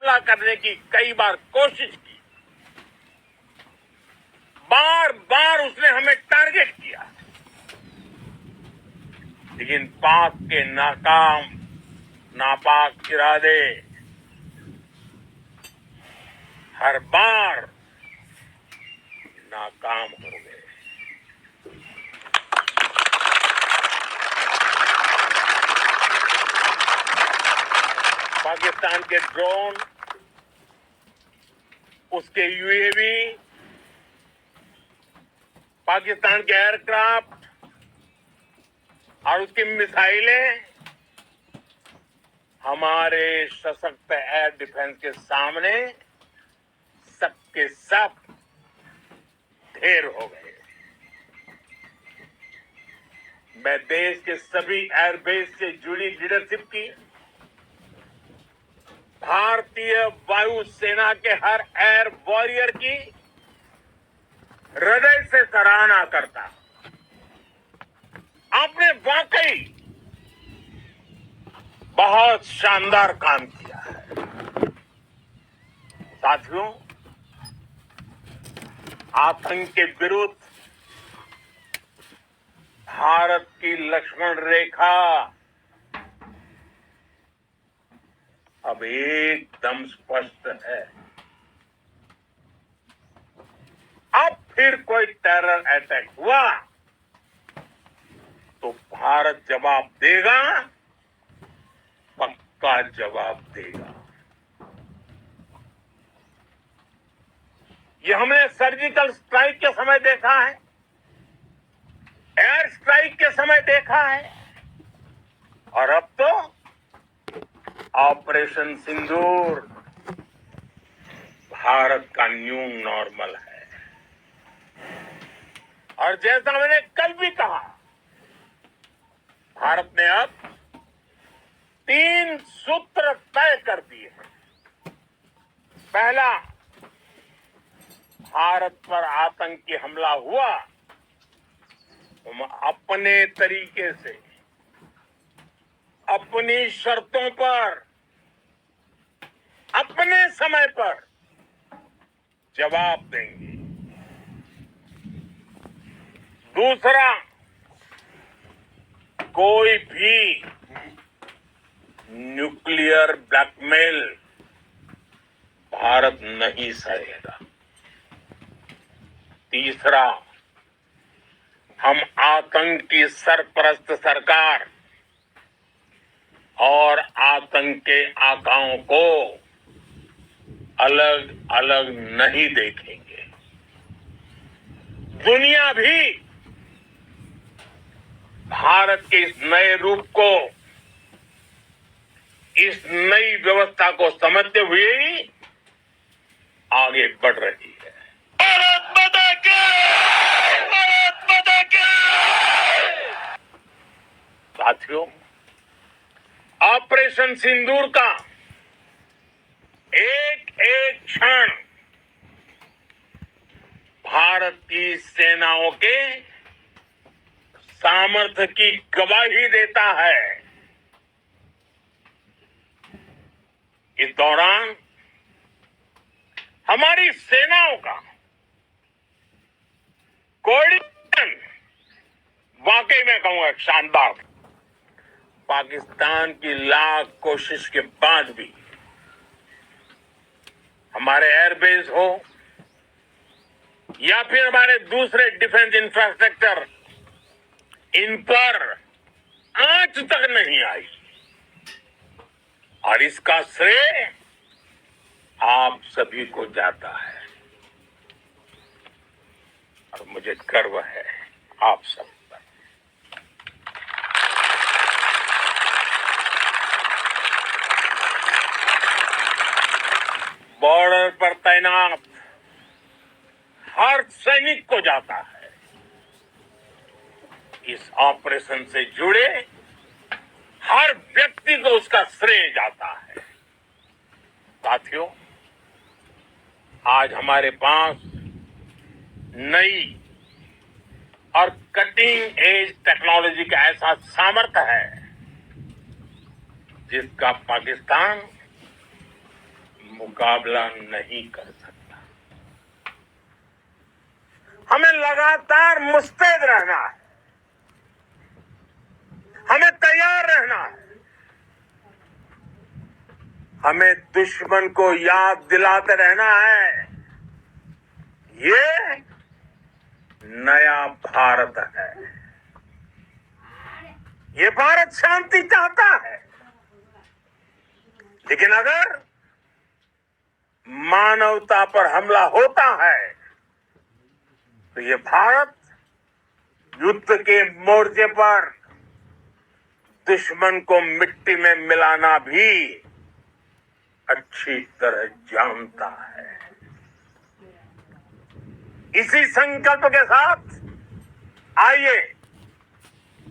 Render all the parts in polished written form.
हमला करने की कई बार कोशिश की, बार बार उसने हमें टारगेट किया, लेकिन पाक के नापाक इरादे हर बार नाकाम हो गए। पाकिस्तान के ड्रोन, उसके यूएवी, पाकिस्तान के एयरक्राफ्ट और उसकी मिसाइलें हमारे सशक्त एयर डिफेंस के सामने सबके सब ढेर हो गए। मैं देश के सभी एयरबेस से जुड़ी लीडरशिप की, भारतीय वायु सेना के हर एयर वॉरियर की हृदय से सराहना करता। आपने वाकई बहुत शानदार काम किया है। साथियों, आतंक के विरुद्ध भारत की लक्ष्मण रेखा अब एकदम स्पष्ट है। अब फिर कोई टेरर अटैक हुआ तो भारत जवाब देगा, पक्का जवाब देगा। ये हमने सर्जिकल स्ट्राइक के समय देखा है, एयर स्ट्राइक के समय देखा है, और अब तो ऑपरेशन सिंदूर भारत का न्यू नॉर्मल है। और जैसा मैंने कल भी कहा, भारत ने अब 3 सूत्र तय कर दिए हैं। पहला, भारत पर आतंकी हमला हुआ, हम अपने तरीके से, अपनी शर्तों पर, अपने समय पर जवाब देंगे। दूसरा, कोई भी न्यूक्लियर ब्लैकमेल भारत नहीं सहेगा। तीसरा, हम आतंक की सरपरस्त सरकार और आतंक के आकाओं को अलग अलग नहीं देखेंगे। दुनिया भी भारत के इस नए रूप को, इस नई व्यवस्था को समझते हुए ही आगे बढ़ रही है। भारत माता की! भारत माता की! साथियों, ऑपरेशन सिंदूर का एक एक क्षण भारत की सेनाओं के सामर्थ्य की गवाही देता है। इस दौरान हमारी सेनाओं का कोऑर्डिनेशन वाकई में कहूंगा शानदार। पाकिस्तान की लाख कोशिश के बाद भी हमारे एयरबेस हो या फिर हमारे दूसरे डिफेंस इंफ्रास्ट्रक्चर, इन पर आज तक नहीं आई, और इसका श्रेय आप सभी को जाता है। और मुझे गर्व है आप सब पर। बॉर्डर पर तैनात हर सैनिक को जाता है। इस ऑपरेशन से जुड़े हर व्यक्ति को उसका श्रेय जाता है। साथियों, आज हमारे पास नई और कटिंग एज टेक्नोलॉजी का ऐसा सामर्थ्य है जिसका पाकिस्तान मुकाबला नहीं कर सकता। हमें लगातार मुस्तैद रहना है, हमें तैयार रहना है, हमें दुश्मन को याद दिलाते रहना है, ये नया भारत है। ये भारत शांति चाहता है, लेकिन अगर मानवता पर हमला होता है तो ये भारत युद्ध के मोर्चे पर दुश्मन को मिट्टी में मिलाना भी अच्छी तरह जानता है। इसी संकल्प के साथ आइए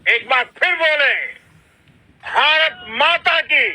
एक बार फिर बोले, भारत माता की।